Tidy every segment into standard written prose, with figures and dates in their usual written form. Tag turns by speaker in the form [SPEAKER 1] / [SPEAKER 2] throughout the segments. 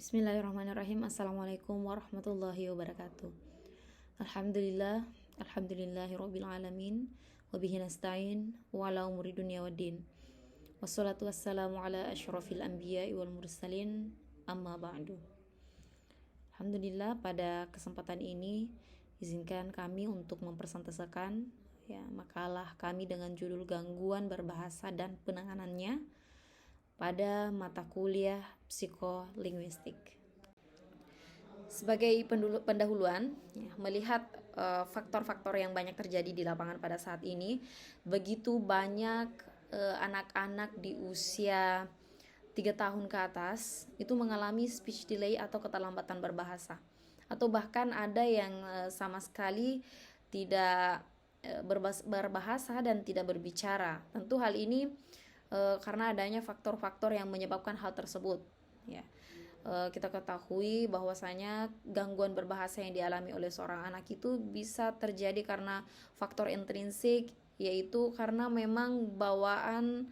[SPEAKER 1] Bismillahirrahmanirrahim. Assalamualaikum warahmatullahi wabarakatuh. Alhamdulillahirabbil alamin, wa bihi nasta'in wa ala umuri dunya waddin. Wassalatu wassalamu ala asyrafil anbiya'i wal mursalin, amma ba'du. Alhamdulillah, pada kesempatan ini izinkan kami untuk mempresentasikan makalah kami dengan judul Gangguan Berbahasa dan Penanganannya pada mata kuliah psikolinguistik. Sebagai pendahuluan, melihat faktor-faktor yang banyak terjadi di lapangan pada saat ini, begitu banyak anak-anak di usia 3 tahun ke atas itu mengalami speech delay atau keterlambatan berbahasa, atau bahkan ada yang sama sekali tidak berbahasa dan tidak berbicara. Tentu hal ini karena adanya faktor-faktor yang menyebabkan hal tersebut. Kita ketahui bahwasanya gangguan berbahasa yang dialami oleh seorang anak itu bisa terjadi karena faktor intrinsik, yaitu karena memang bawaan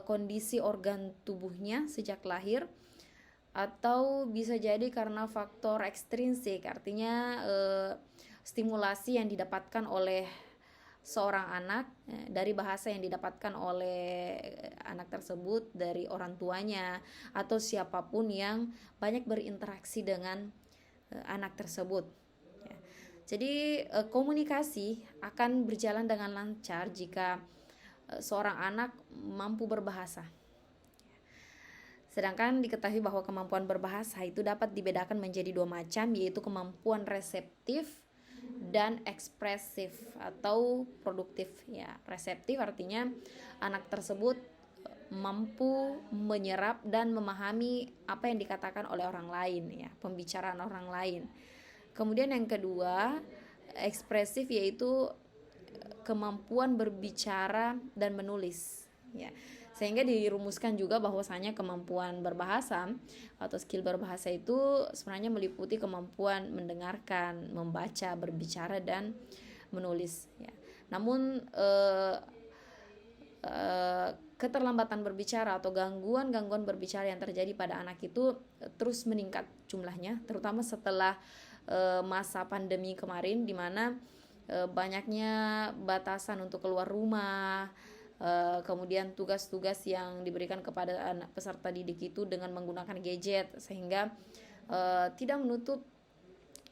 [SPEAKER 1] kondisi organ tubuhnya sejak lahir, atau bisa jadi karena faktor ekstrinsik, artinya stimulasi yang didapatkan oleh seorang anak dari bahasa yang didapatkan oleh anak tersebut dari orang tuanya atau siapapun yang banyak berinteraksi dengan anak tersebut. Jadi komunikasi akan berjalan dengan lancar jika seorang anak mampu berbahasa. Sedangkan diketahui bahwa kemampuan berbahasa itu dapat dibedakan menjadi 2 macam, yaitu kemampuan reseptif dan ekspresif atau produktif. Reseptif artinya anak tersebut mampu menyerap dan memahami apa yang dikatakan oleh orang lain, pembicaraan orang lain. Kemudian yang kedua, ekspresif, yaitu kemampuan berbicara dan menulis. Sehingga dirumuskan juga bahwasanya kemampuan berbahasa atau skill berbahasa itu sebenarnya meliputi kemampuan mendengarkan, membaca, berbicara, dan menulis. Namun keterlambatan berbicara atau gangguan berbicara yang terjadi pada anak itu terus meningkat jumlahnya, terutama setelah masa pandemi kemarin, di mana banyaknya batasan untuk keluar rumah, kemudian tugas-tugas yang diberikan kepada anak peserta didik itu dengan menggunakan gadget, sehingga tidak menutup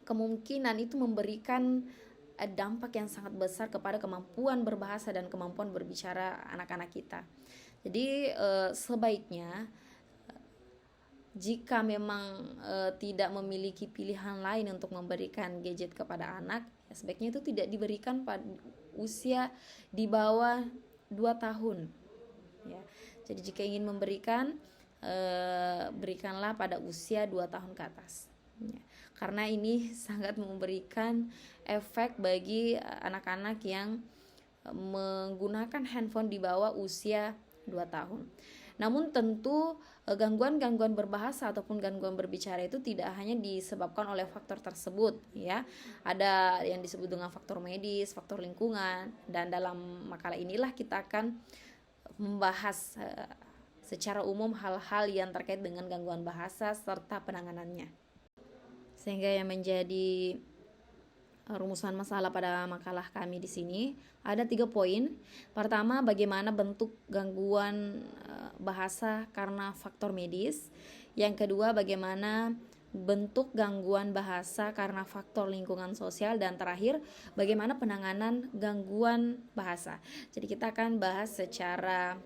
[SPEAKER 1] kemungkinan itu memberikan dampak yang sangat besar kepada kemampuan berbahasa dan kemampuan berbicara anak-anak kita. Jadi sebaiknya jika memang tidak memiliki pilihan lain untuk memberikan gadget kepada anak, sebaiknya itu tidak diberikan pada usia di bawah 2 tahun. Jadi jika ingin memberikan, berikanlah pada usia 2 tahun ke atas. Karena ini sangat memberikan efek bagi anak-anak yang menggunakan handphone di bawah usia 2 tahun. Namun tentu gangguan-gangguan berbahasa ataupun gangguan berbicara itu tidak hanya disebabkan oleh faktor tersebut, Ada yang disebut dengan faktor medis, faktor lingkungan, dan dalam makalah inilah kita akan membahas secara umum hal-hal yang terkait dengan gangguan bahasa serta penanganannya. Sehingga yang menjadi rumusan masalah pada makalah kami di sini ada 3 poin. Pertama, bagaimana bentuk gangguan bahasa karena faktor medis. Yang kedua, bagaimana bentuk gangguan bahasa karena faktor lingkungan sosial. Dan terakhir, bagaimana penanganan gangguan bahasa. Jadi kita akan bahas secara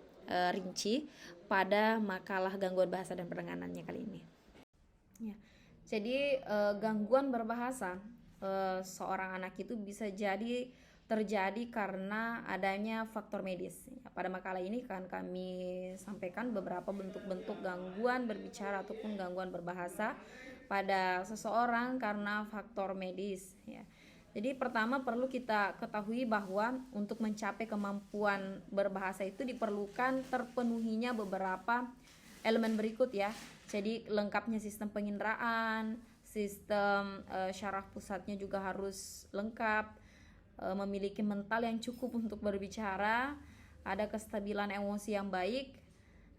[SPEAKER 1] rinci pada makalah gangguan bahasa dan penanganannya kali ini. Jadi gangguan berbahasa seorang anak itu bisa jadi terjadi karena adanya faktor medis. Pada makalah ini kan kami sampaikan beberapa bentuk-bentuk gangguan berbicara ataupun gangguan berbahasa pada seseorang karena faktor medis. Jadi pertama perlu kita ketahui bahwa untuk mencapai kemampuan berbahasa itu diperlukan terpenuhinya beberapa elemen berikut. Jadi lengkapnya sistem penginderaan, sistem syaraf pusatnya juga harus lengkap, memiliki mental yang cukup untuk berbicara, ada kestabilan emosi yang baik.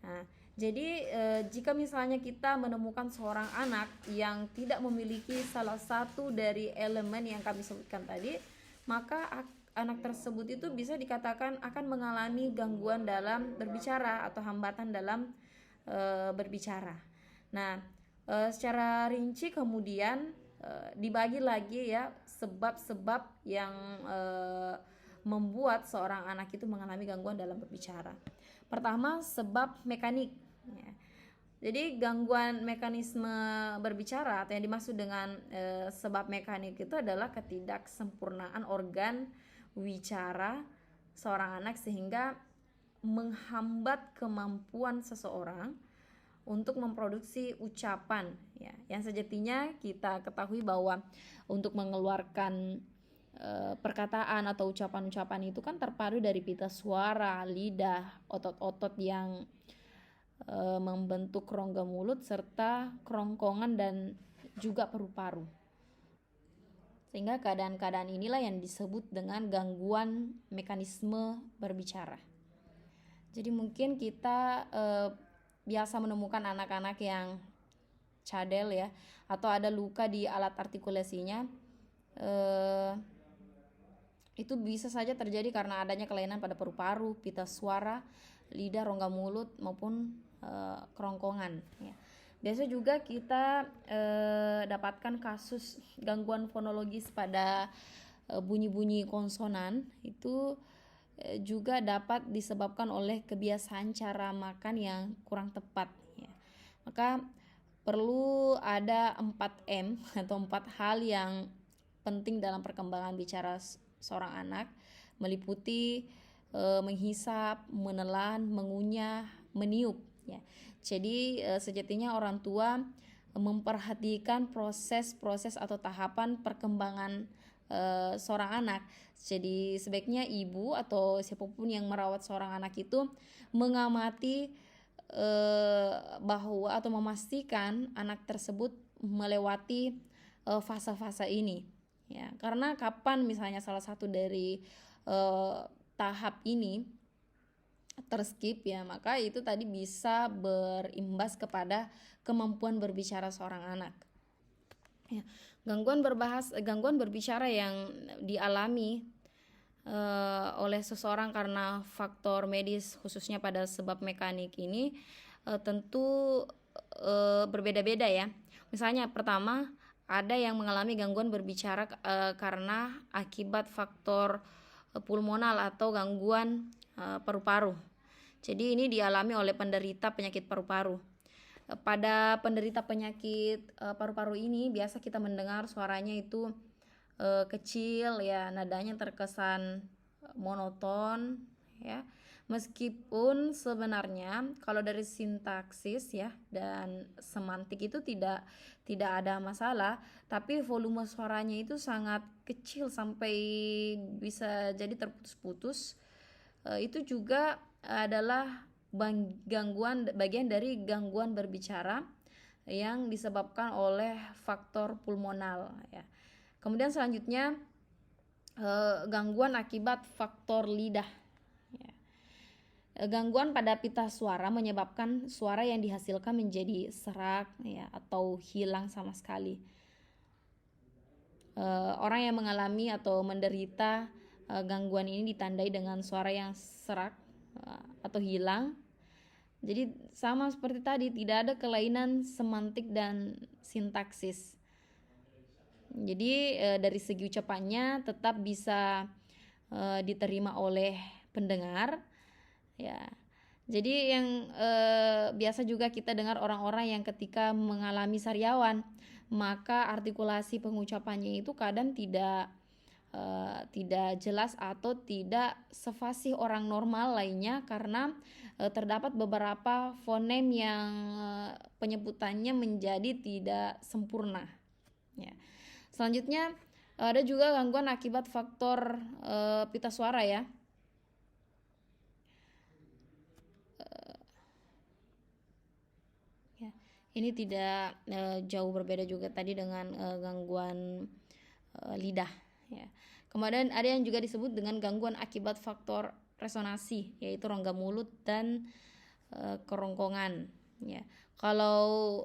[SPEAKER 1] Nah, Jadi jika misalnya kita menemukan seorang anak yang tidak memiliki salah satu dari elemen yang kami sebutkan tadi, maka anak tersebut itu bisa dikatakan akan mengalami gangguan dalam berbicara atau hambatan dalam berbicara. Nah, secara rinci kemudian dibagi lagi ya sebab-sebab yang membuat seorang anak itu mengalami gangguan dalam berbicara. Pertama, sebab mekanik. Ya. Jadi gangguan mekanisme berbicara atau yang dimaksud dengan sebab mekanik itu adalah ketidaksempurnaan organ wicara seorang anak sehingga menghambat kemampuan seseorang untuk memproduksi ucapan ya. Yang sejatinya kita ketahui bahwa untuk mengeluarkan perkataan atau ucapan-ucapan itu kan terpadu dari pita suara, lidah, otot-otot yang membentuk rongga mulut serta kerongkongan dan juga paru-paru. Sehingga keadaan-keadaan inilah yang disebut dengan gangguan mekanisme berbicara. Jadi mungkin kita biasa menemukan anak-anak yang cadel ya, atau ada luka di alat artikulasinya. Itu bisa saja terjadi karena adanya kelainan pada paru-paru, pita suara, lidah, rongga mulut maupun kerongkongan ya. Biasa juga kita dapatkan kasus gangguan fonologis pada bunyi-bunyi konsonan itu juga dapat disebabkan oleh kebiasaan cara makan yang kurang tepat ya. Maka perlu ada 4M atau 4 hal yang penting dalam perkembangan bicara seorang anak, meliputi menghisap, menelan, mengunyah, meniup ya. Jadi sejatinya orang tua memperhatikan proses-proses atau tahapan perkembangan seorang anak. Jadi sebaiknya ibu atau siapapun yang merawat seorang anak itu mengamati bahwa atau memastikan anak tersebut melewati fase-fase ini ya. Karena kapan misalnya salah satu dari tahap ini terskip ya, maka itu tadi bisa berimbas kepada kemampuan berbicara seorang anak ya. Gangguan berbicara yang dialami oleh seseorang karena faktor medis khususnya pada sebab mekanik ini tentu berbeda-beda ya. Misalnya pertama, ada yang mengalami gangguan berbicara karena akibat faktor pulmonal atau gangguan paru-paru. Jadi ini dialami oleh penderita penyakit paru-paru. Pada penderita penyakit paru-paru ini biasa kita mendengar suaranya itu kecil ya, nadanya terkesan monoton ya. Meskipun sebenarnya kalau dari sintaksis ya dan semantik itu tidak ada masalah, tapi volume suaranya itu sangat kecil sampai bisa jadi terputus-putus. Itu juga adalah bagian dari gangguan berbicara yang disebabkan oleh faktor pulmonal ya. Kemudian selanjutnya gangguan akibat faktor lidah ya. Gangguan pada pita suara menyebabkan suara yang dihasilkan menjadi serak ya, atau hilang sama sekali. Orang yang mengalami atau menderita gangguan ini ditandai dengan suara yang serak atau hilang. Jadi sama seperti tadi, tidak ada kelainan semantik dan sintaksis. Jadi dari segi ucapannya tetap bisa diterima oleh pendengar ya. Jadi yang biasa juga kita dengar orang-orang yang ketika mengalami sariawan, maka artikulasi pengucapannya itu kadang tidak jelas atau tidak sefasih orang normal lainnya karena terdapat beberapa fonem yang penyebutannya menjadi tidak sempurna ya. Selanjutnya ada juga gangguan akibat faktor pita suara ya. Ini tidak jauh berbeda juga tadi dengan gangguan lidah ya. Kemudian ada yang juga disebut dengan gangguan akibat faktor resonansi, yaitu rongga mulut dan kerongkongan ya. Kalau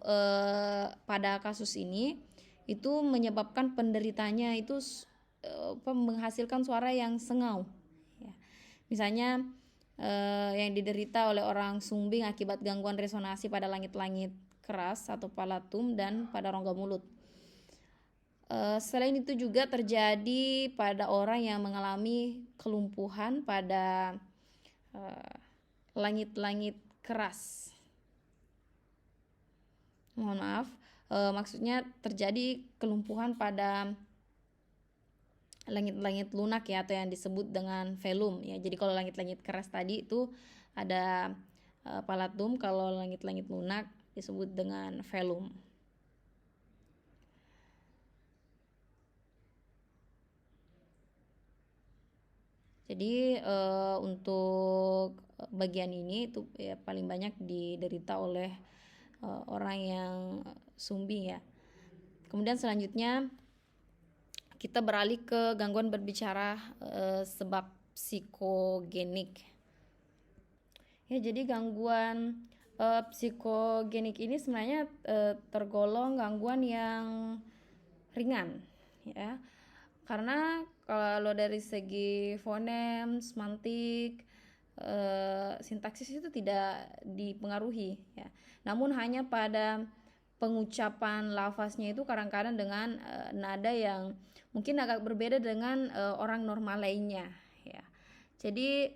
[SPEAKER 1] pada kasus ini itu menyebabkan penderitanya itu menghasilkan suara yang sengau ya. Misalnya yang diderita oleh orang sumbing akibat gangguan resonansi pada langit-langit keras atau palatum dan pada rongga mulut. Selain itu juga terjadi pada orang yang mengalami kelumpuhan pada langit-langit keras. Mohon maaf, maksudnya terjadi kelumpuhan pada langit-langit lunak ya, atau yang disebut dengan velum ya. Jadi kalau langit-langit keras tadi itu ada palatum, kalau langit-langit lunak disebut dengan velum. Jadi untuk bagian ini itu ya paling banyak diderita oleh orang yang sumbing ya. Kemudian selanjutnya kita beralih ke gangguan berbicara sebab psikogenik. Ya, jadi gangguan psikogenik ini sebenarnya tergolong gangguan yang ringan ya. Karena kalau dari segi fonem, semantik, sintaksis itu tidak dipengaruhi ya. Namun hanya pada pengucapan lafaznya itu kadang-kadang dengan nada yang mungkin agak berbeda dengan orang normal lainnya ya. Jadi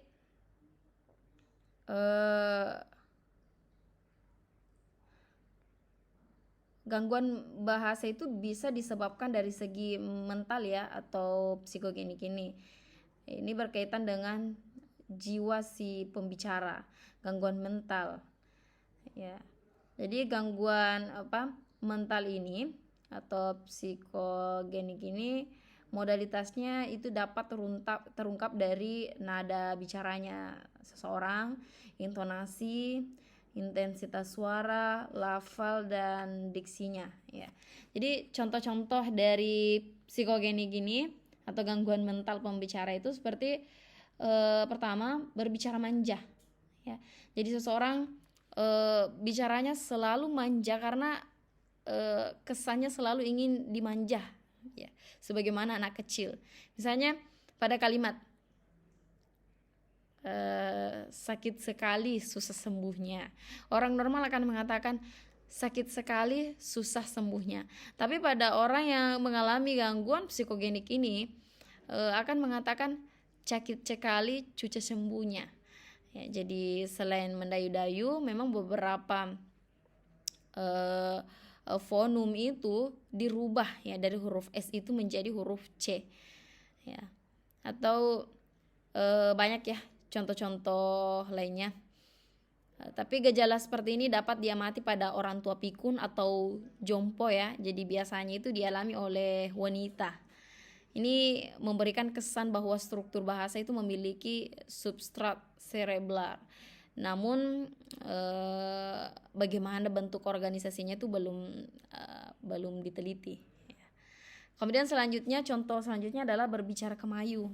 [SPEAKER 1] gangguan bahasa itu bisa disebabkan dari segi mental ya, atau psikogenik ini. Ini berkaitan dengan jiwa si pembicara, gangguan mental. Ya. Jadi gangguan mental ini atau psikogenik ini modalitasnya itu dapat terungkap dari nada bicaranya seseorang, intonasi, intensitas suara, lafal, dan diksinya ya. Jadi contoh-contoh dari psikogenik ini atau gangguan mental pembicara itu seperti pertama, berbicara manja ya. Jadi seseorang bicaranya selalu manja karena kesannya selalu ingin dimanja ya, sebagaimana anak kecil. Misalnya pada kalimat sakit sekali susah sembuhnya, orang normal akan mengatakan sakit sekali susah sembuhnya. Tapi pada orang yang mengalami gangguan psikogenik ini akan mengatakan sakit sekali susah sembuhnya ya. Jadi selain mendayu-dayu, memang beberapa fonum itu dirubah ya, dari huruf S itu menjadi huruf C ya. Atau banyak ya contoh-contoh lainnya. Tapi gejala seperti ini dapat diamati pada orang tua pikun atau jompo ya. Jadi biasanya itu dialami oleh wanita. Ini memberikan kesan bahwa struktur bahasa itu memiliki substrat cerebral. Namun bagaimana bentuk organisasinya itu belum diteliti. Kemudian contoh selanjutnya adalah berbicara kemayu.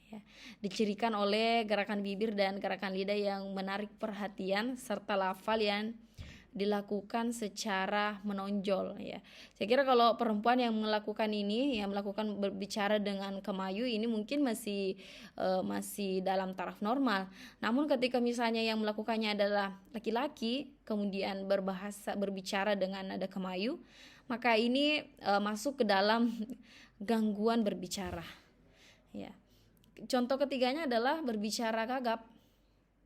[SPEAKER 1] Ya, dicirikan oleh gerakan bibir dan gerakan lidah yang menarik perhatian serta lafal yang dilakukan secara menonjol ya. Saya kira kalau perempuan yang melakukan ini, yang melakukan berbicara dengan kemayu ini mungkin masih dalam taraf normal. Namun ketika misalnya yang melakukannya adalah laki-laki, kemudian berbicara dengan nada kemayu, maka ini masuk ke dalam gangguan berbicara ya. Contoh ketiganya adalah berbicara gagap,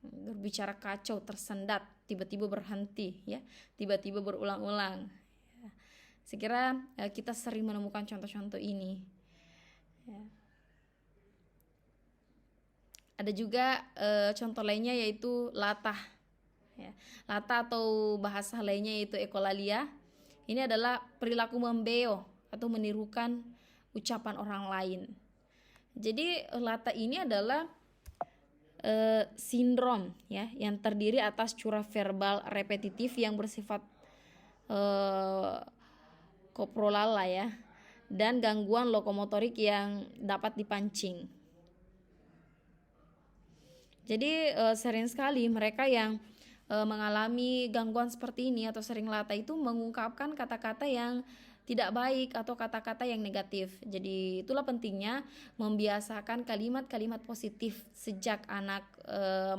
[SPEAKER 1] berbicara kacau, tersendat, tiba-tiba berhenti ya, tiba-tiba berulang-ulang ya. Saya kira kita sering menemukan contoh-contoh ini ya. Ada juga contoh lainnya yaitu latah ya. Latah atau bahasa lainnya yaitu ekolalia. Ini adalah perilaku membeo atau menirukan ucapan orang lain. Jadi latah ini adalah sindrom ya, yang terdiri atas curah verbal repetitif yang bersifat koprolala ya, dan gangguan lokomotorik yang dapat dipancing. Jadi sering sekali mereka yang mengalami gangguan seperti ini atau sering latah itu mengungkapkan kata-kata yang tidak baik atau kata-kata yang negatif. Jadi itulah pentingnya membiasakan kalimat-kalimat positif sejak anak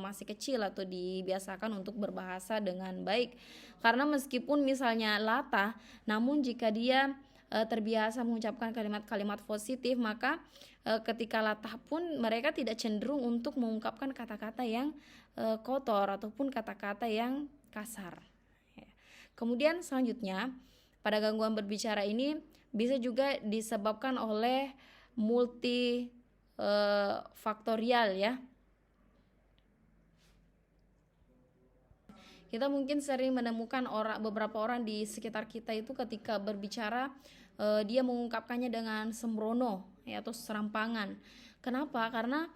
[SPEAKER 1] masih kecil atau dibiasakan untuk berbahasa dengan baik. Karena meskipun misalnya latah, namun jika dia terbiasa mengucapkan kalimat-kalimat positif, maka ketika latah pun mereka tidak cenderung untuk mengungkapkan kata-kata yang kotor ataupun kata-kata yang kasar. Kemudian selanjutnya, pada gangguan berbicara ini bisa juga disebabkan oleh multi faktorial ya. Kita mungkin sering menemukan beberapa orang di sekitar kita itu ketika berbicara dia mengungkapkannya dengan sembrono ya, atau serampangan. Kenapa? Karena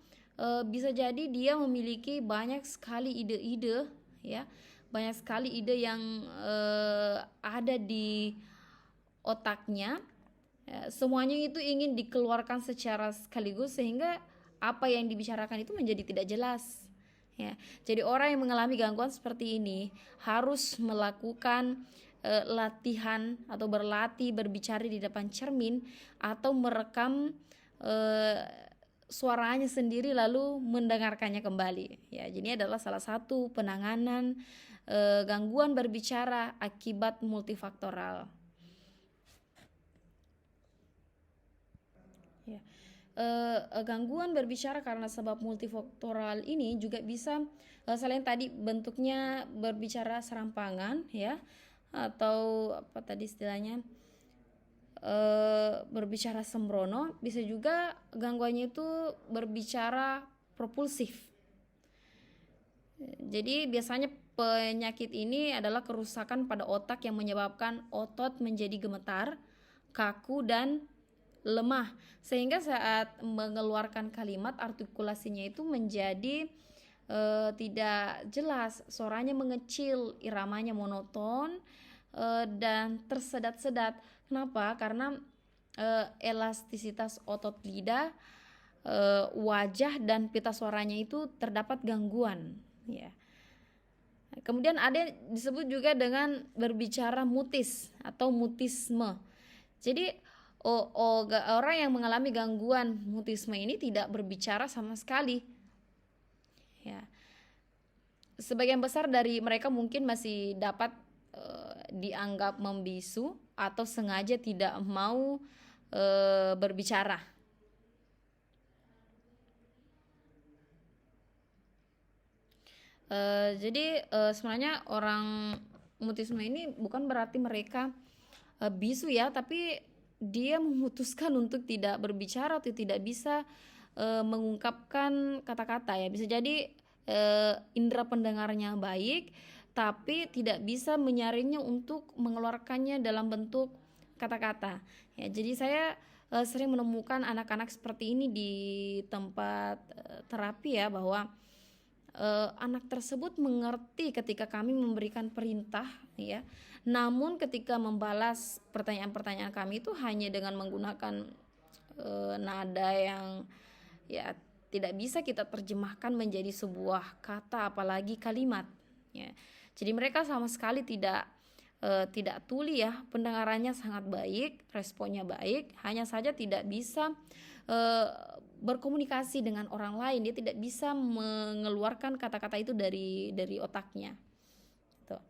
[SPEAKER 1] bisa jadi dia memiliki banyak sekali ide-ide ya, banyak sekali ide yang ada di otaknya, ya, semuanya itu ingin dikeluarkan secara sekaligus sehingga apa yang dibicarakan itu menjadi tidak jelas ya. Jadi orang yang mengalami gangguan seperti ini harus melakukan latihan atau berlatih berbicara di depan cermin atau merekam suaranya sendiri lalu mendengarkannya kembali ya. Jadi ini adalah salah satu penanganan gangguan berbicara akibat multifaktoral ya. Gangguan berbicara karena sebab multifaktoral ini juga bisa selain tadi bentuknya berbicara serampangan ya, atau apa tadi istilahnya berbicara sembrono, bisa juga gangguannya itu berbicara propulsif. Jadi biasanya penyakit ini adalah kerusakan pada otak yang menyebabkan otot menjadi gemetar, kaku dan lemah, sehingga saat mengeluarkan kalimat artikulasinya itu menjadi tidak jelas, suaranya mengecil, iramanya monoton dan tersedat-sedat. Kenapa? Karena elastisitas otot lidah, wajah dan pita suaranya itu terdapat gangguan ya. Kemudian ada disebut juga dengan berbicara mutis atau mutisme. Jadi orang yang mengalami gangguan mutisme ini tidak berbicara sama sekali ya. Sebagian besar dari mereka mungkin masih dapat dianggap membisu atau sengaja tidak mau berbicara. Jadi sebenarnya orang mutisme ini bukan berarti mereka bisu ya, tapi dia memutuskan untuk tidak berbicara atau tidak bisa mengungkapkan kata-kata ya. Bisa jadi indera pendengarnya baik tapi tidak bisa menyaringnya untuk mengeluarkannya dalam bentuk kata-kata ya. Jadi saya sering menemukan anak-anak seperti ini di tempat terapi ya, bahwa anak tersebut mengerti ketika kami memberikan perintah ya, namun ketika membalas pertanyaan-pertanyaan kami itu hanya dengan menggunakan nada yang ya tidak bisa kita terjemahkan menjadi sebuah kata apalagi kalimat ya. Jadi mereka sama sekali tidak tuli ya, pendengarannya sangat baik, responnya baik, hanya saja tidak bisa berkomunikasi dengan orang lain. Dia tidak bisa mengeluarkan kata-kata itu dari otaknya. Tuh.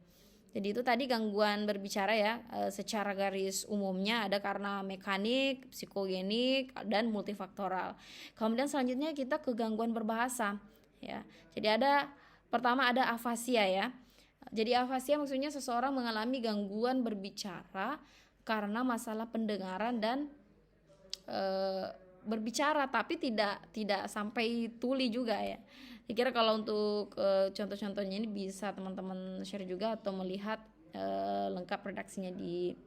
[SPEAKER 1] Jadi itu tadi gangguan berbicara ya, secara garis umumnya ada karena mekanik, psikogenik, dan multifaktoral. Kemudian selanjutnya kita ke gangguan berbahasa ya. Jadi pertama ada afasia ya. Jadi afasia maksudnya seseorang mengalami gangguan berbicara karena masalah pendengaran dan berbicara, tapi tidak sampai tuli juga ya. Kira kalau untuk contoh-contohnya ini bisa teman-teman share juga atau melihat lengkap redaksinya di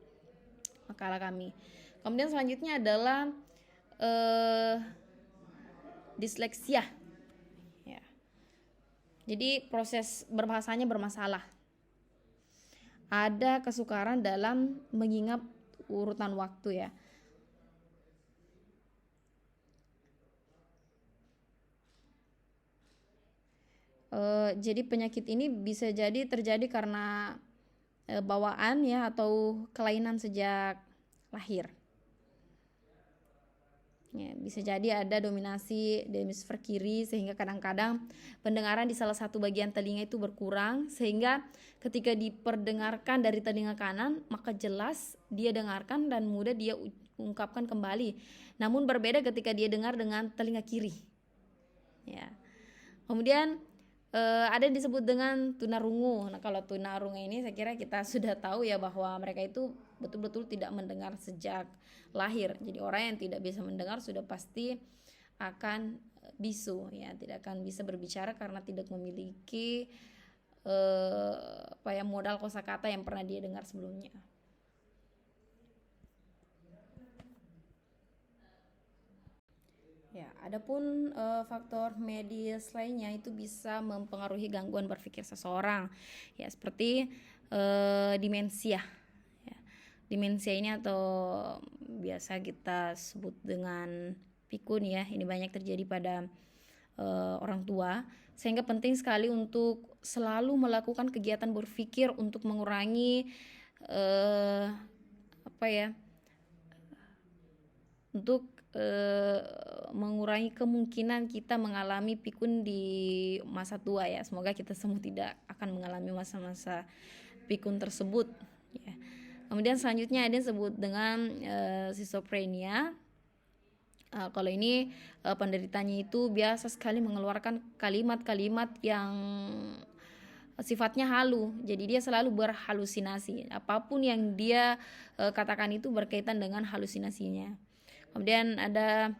[SPEAKER 1] makalah kami. Kemudian selanjutnya adalah disleksia ya. Jadi proses berbahasanya bermasalah. Ada kesukaran dalam mengingat urutan waktu ya. Jadi penyakit ini bisa jadi terjadi karena bawaan ya, atau kelainan sejak lahir. Ya, bisa jadi ada dominasi di hemisfer kiri sehingga kadang-kadang pendengaran di salah satu bagian telinga itu berkurang, sehingga ketika diperdengarkan dari telinga kanan maka jelas dia dengarkan dan mudah dia ungkapkan kembali. Namun berbeda ketika dia dengar dengan telinga kiri. Ya. Kemudian ada yang disebut dengan tunarungu. Nah, kalau tunarungu ini saya kira kita sudah tahu ya, bahwa mereka itu betul-betul tidak mendengar sejak lahir. Jadi orang yang tidak bisa mendengar sudah pasti akan bisu ya, tidak akan bisa berbicara karena tidak memiliki modal kosakata yang pernah dia dengar sebelumnya. Ya, adapun faktor medis lainnya itu bisa mempengaruhi gangguan berpikir seseorang, ya seperti demensia. Ya. Demensia ini atau biasa kita sebut dengan pikun ya, ini banyak terjadi pada orang tua, sehingga penting sekali untuk selalu melakukan kegiatan berpikir untuk mengurangi mengurangi kemungkinan kita mengalami pikun di masa tua ya. Semoga kita semua tidak akan mengalami masa-masa pikun tersebut ya. Kemudian selanjutnya ada yang disebut dengan schizophrenia. Kalau ini penderitanya itu biasa sekali mengeluarkan kalimat-kalimat yang sifatnya halu, jadi dia selalu berhalusinasi. Apapun yang dia katakan itu berkaitan dengan halusinasinya. Kemudian ada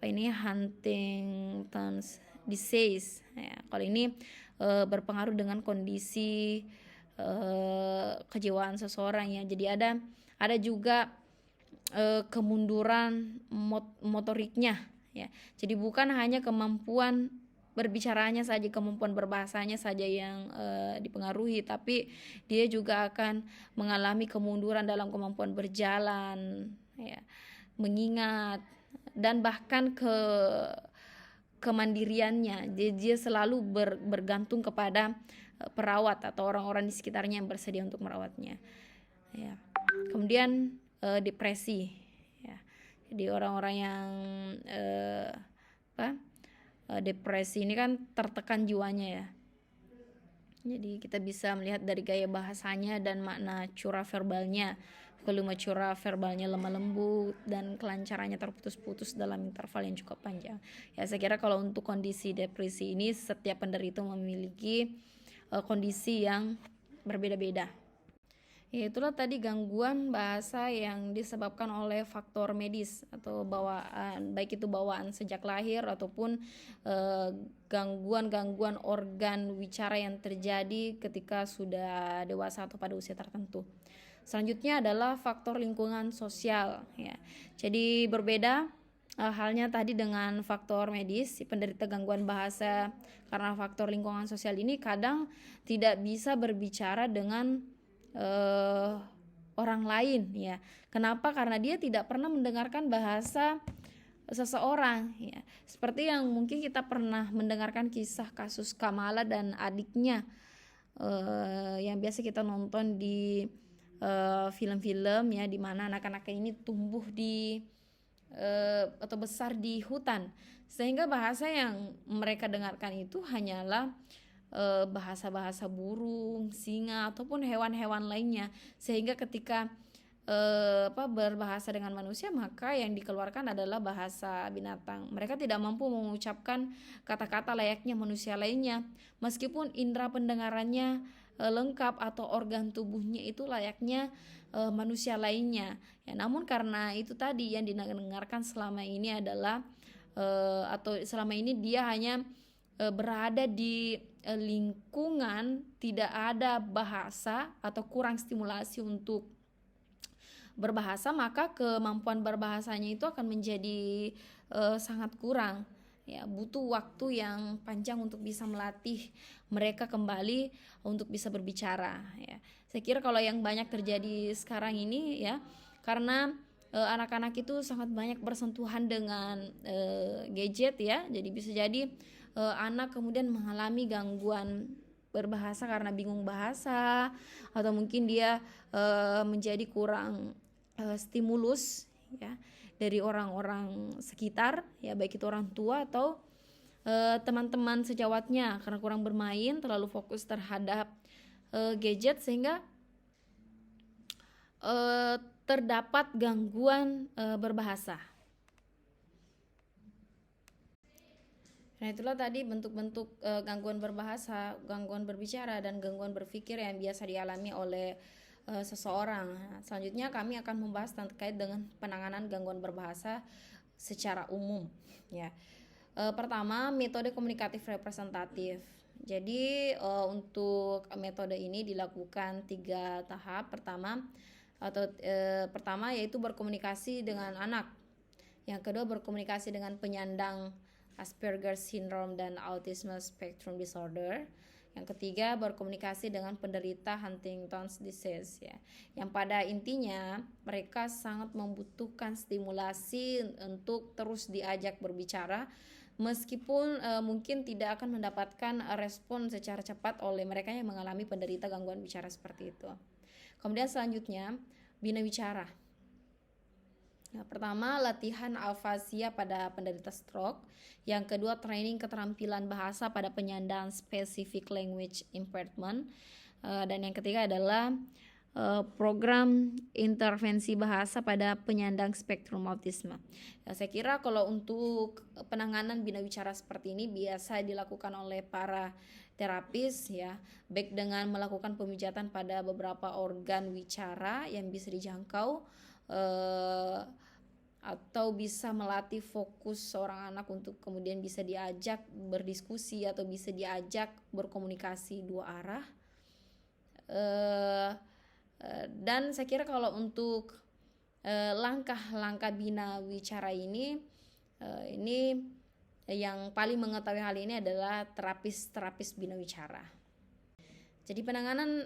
[SPEAKER 1] Huntington's disease ya. Kalau ini berpengaruh dengan kondisi kejiwaan seseorang ya. Jadi ada juga kemunduran motoriknya ya. Jadi bukan hanya kemampuan berbicaranya saja, kemampuan berbahasanya saja yang dipengaruhi, tapi dia juga akan mengalami kemunduran dalam kemampuan berjalan ya, mengingat, dan bahkan kemandiriannya. Dia selalu bergantung kepada perawat atau orang-orang di sekitarnya yang bersedia untuk merawatnya ya. Kemudian depresi ya. Jadi orang-orang yang depresi ini kan tertekan jiwanya ya. Jadi kita bisa melihat dari gaya bahasanya dan makna curah verbalnya. Volume curah verbalnya lemah lembut dan kelancarannya terputus-putus dalam interval yang cukup panjang. Ya, saya kira kalau untuk kondisi depresi ini setiap penderita memiliki kondisi yang berbeda-beda. Ya, itulah tadi gangguan bahasa yang disebabkan oleh faktor medis atau bawaan, baik itu bawaan sejak lahir ataupun gangguan-gangguan organ wicara yang terjadi ketika sudah dewasa atau pada usia tertentu. Selanjutnya adalah faktor lingkungan sosial ya. Jadi berbeda halnya tadi dengan faktor medis, penderita gangguan bahasa karena faktor lingkungan sosial ini kadang tidak bisa berbicara dengan orang lain ya. Kenapa? Karena dia tidak pernah mendengarkan bahasa seseorang ya. Seperti yang mungkin kita pernah mendengarkan kisah kasus Kamala dan adiknya yang biasa kita nonton di film-film ya, di mana anak-anak ini tumbuh di atau besar di hutan, sehingga bahasa yang mereka dengarkan itu hanyalah bahasa-bahasa burung, singa ataupun hewan-hewan lainnya, sehingga ketika berbahasa dengan manusia maka yang dikeluarkan adalah bahasa binatang. Mereka tidak mampu mengucapkan kata-kata layaknya manusia lainnya, meskipun indera pendengarannya lengkap atau organ tubuhnya itu layaknya manusia lainnya ya. Namun karena itu tadi yang didengarkan selama ini adalah atau selama ini dia hanya berada di lingkungan tidak ada bahasa atau kurang stimulasi untuk berbahasa, maka kemampuan berbahasanya itu akan menjadi sangat kurang ya. Butuh waktu yang panjang untuk bisa melatih mereka kembali untuk bisa berbicara ya. Saya kira kalau yang banyak terjadi sekarang ini ya, karena anak-anak itu sangat banyak bersentuhan dengan gadget ya. Jadi bisa jadi anak kemudian mengalami gangguan berbahasa karena bingung bahasa, atau mungkin dia menjadi kurang stimulus ya dari orang-orang sekitar, ya baik itu orang tua atau teman-teman sejawatnya, karena kurang bermain, terlalu fokus terhadap gadget, sehingga terdapat gangguan berbahasa. Nah, itulah tadi bentuk-bentuk gangguan berbahasa, gangguan berbicara, dan gangguan berpikir yang biasa dialami oleh seseorang. Nah, selanjutnya kami akan membahas terkait dengan penanganan gangguan berbahasa secara umum. Ya, pertama, metode komunikatif representatif. Jadi untuk metode ini dilakukan 3 tahap. Pertama yaitu berkomunikasi dengan anak. Yang kedua, berkomunikasi dengan penyandang Asperger Syndrome dan Autism Spectrum Disorder. Yang ketiga, berkomunikasi dengan penderita Huntington's Disease ya. Yang pada intinya mereka sangat membutuhkan stimulasi untuk terus diajak berbicara, meskipun mungkin tidak akan mendapatkan respon secara cepat oleh mereka yang mengalami penderita gangguan bicara seperti itu. Kemudian selanjutnya, bina bicara. Nah, pertama, latihan afasia pada penderita stroke. Yang kedua, training keterampilan bahasa pada penyandang specific language impairment. Dan yang ketiga adalah program intervensi bahasa pada penyandang spektrum autisme. Ya, saya kira kalau untuk penanganan bina bicara seperti ini biasa dilakukan oleh para terapis ya, baik dengan melakukan pemijatan pada beberapa organ wicara yang bisa dijangkau, atau bisa melatih fokus seorang anak untuk kemudian bisa diajak berdiskusi atau bisa diajak berkomunikasi 2 arah. Dan saya kira kalau untuk langkah-langkah bina wicara ini yang paling mengetahui hal ini adalah terapis bina wicara. Jadi penanganan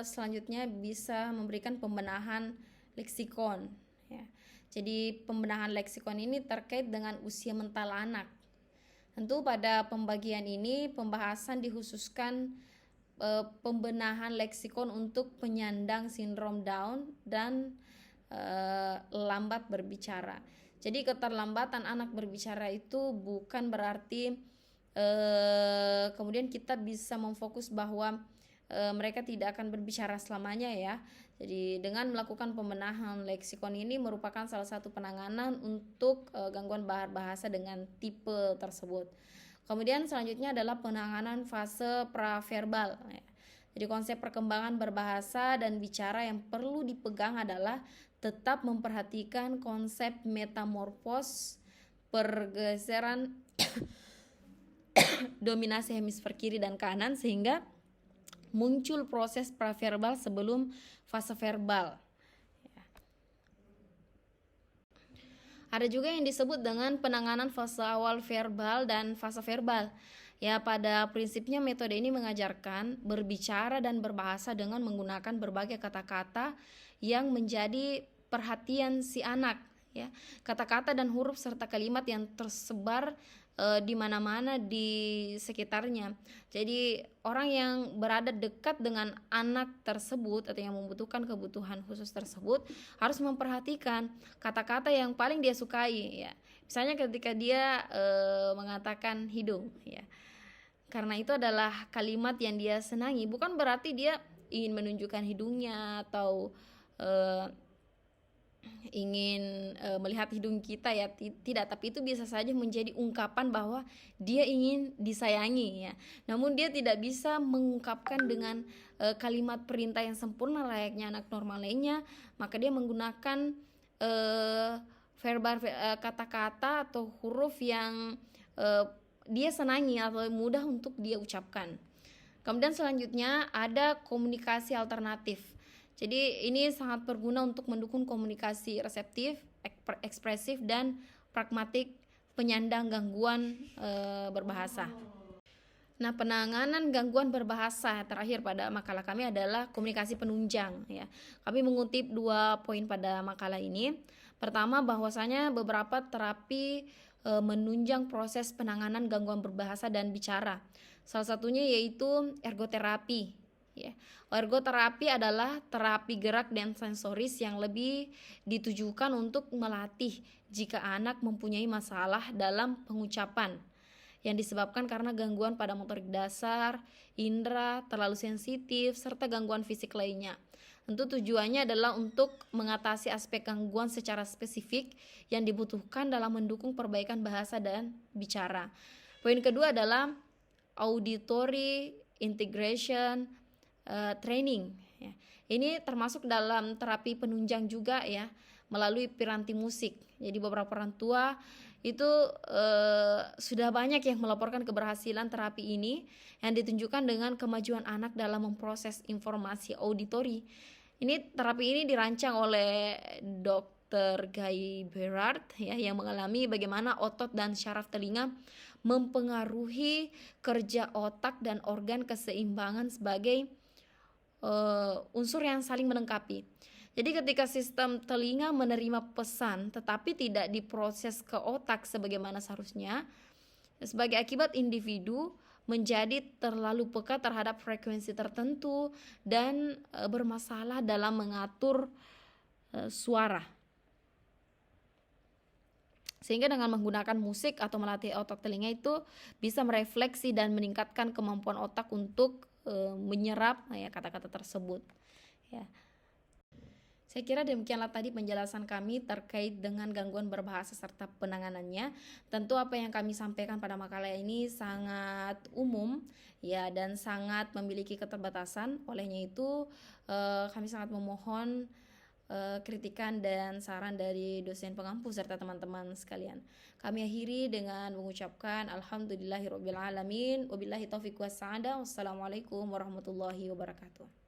[SPEAKER 1] selanjutnya bisa memberikan pembenahan leksikon ya. Jadi pembenahan leksikon ini terkait dengan usia mental anak. Tentu pada pembagian ini pembahasan dikhususkan pembenahan leksikon untuk penyandang sindrom Down dan lambat berbicara. Jadi keterlambatan anak berbicara itu bukan berarti kemudian kita bisa memfokus bahwa mereka tidak akan berbicara selamanya ya. Jadi dengan melakukan pembenahan leksikon ini merupakan salah satu penanganan untuk gangguan bahasa dengan tipe tersebut. Kemudian selanjutnya adalah penanganan fase praverbal. Jadi konsep perkembangan berbahasa dan bicara yang perlu dipegang adalah tetap memperhatikan konsep metamorfos, pergeseran dominasi hemisfer kiri dan kanan sehingga muncul proses praverbal sebelum fase verbal. Ada juga yang disebut dengan penanganan fase awal verbal dan fase verbal. Ya, pada prinsipnya metode ini mengajarkan berbicara dan berbahasa dengan menggunakan berbagai kata-kata yang menjadi perhatian si anak. Ya, kata-kata dan huruf serta kalimat yang tersebar di mana-mana di sekitarnya. Jadi orang yang berada dekat dengan anak tersebut atau yang membutuhkan kebutuhan khusus tersebut harus memperhatikan kata-kata yang paling dia sukai ya. Misalnya ketika dia mengatakan hidung ya. Karena itu adalah kalimat yang dia senangi, bukan berarti dia ingin menunjukkan hidungnya atau ingin melihat hidung kita ya, tidak, tapi itu bisa saja menjadi ungkapan bahwa dia ingin disayangi ya. Namun dia tidak bisa mengungkapkan dengan kalimat perintah yang sempurna layaknya anak normal lainnya, maka dia menggunakan verbal kata-kata atau huruf yang dia senangi atau mudah untuk dia ucapkan. Kemudian selanjutnya ada komunikasi alternatif. Jadi ini sangat berguna untuk mendukung komunikasi reseptif, ekspresif, dan pragmatik penyandang gangguan berbahasa. Nah, penanganan gangguan berbahasa terakhir pada makalah kami adalah komunikasi penunjang ya. Kami mengutip 2 poin pada makalah ini. Pertama, bahwasanya beberapa terapi menunjang proses penanganan gangguan berbahasa dan bicara. Salah satunya yaitu ergoterapi. Ya. Ergoterapi adalah terapi gerak dan sensoris yang lebih ditujukan untuk melatih jika anak mempunyai masalah dalam pengucapan yang disebabkan karena gangguan pada motorik dasar, indera, terlalu sensitif, serta gangguan fisik lainnya. Tentu tujuannya adalah untuk mengatasi aspek gangguan secara spesifik yang dibutuhkan dalam mendukung perbaikan bahasa dan bicara. Poin kedua adalah auditory integration training. Ya. Ini termasuk dalam terapi penunjang juga ya, melalui piranti musik. Jadi beberapa orang tua itu sudah banyak yang melaporkan keberhasilan terapi ini yang ditunjukkan dengan kemajuan anak dalam memproses informasi auditori. Ini terapi ini dirancang oleh Dr. Guy Berard ya, yang mengalami bagaimana otot dan syaraf telinga mempengaruhi kerja otak dan organ keseimbangan sebagai unsur yang saling melengkapi. Jadi ketika sistem telinga menerima pesan tetapi tidak diproses ke otak sebagaimana seharusnya, sebagai akibat individu menjadi terlalu peka terhadap frekuensi tertentu dan bermasalah dalam mengatur suara. Sehingga dengan menggunakan musik atau melatih otak telinga itu bisa merefleksi dan meningkatkan kemampuan otak untuk menyerap ya kata-kata tersebut. Ya. Saya kira demikianlah tadi penjelasan kami terkait dengan gangguan berbahasa serta penanganannya. Tentu apa yang kami sampaikan pada makalah ini sangat umum ya dan sangat memiliki keterbatasan. Olehnya itu kami sangat memohon kritikan dan saran dari dosen pengampu serta teman-teman sekalian. Kami akhiri dengan mengucapkan alhamdulillahirabbil alamin wabillahi taufiq was sa'adah. Wassalamualaikum warahmatullahi wabarakatuh.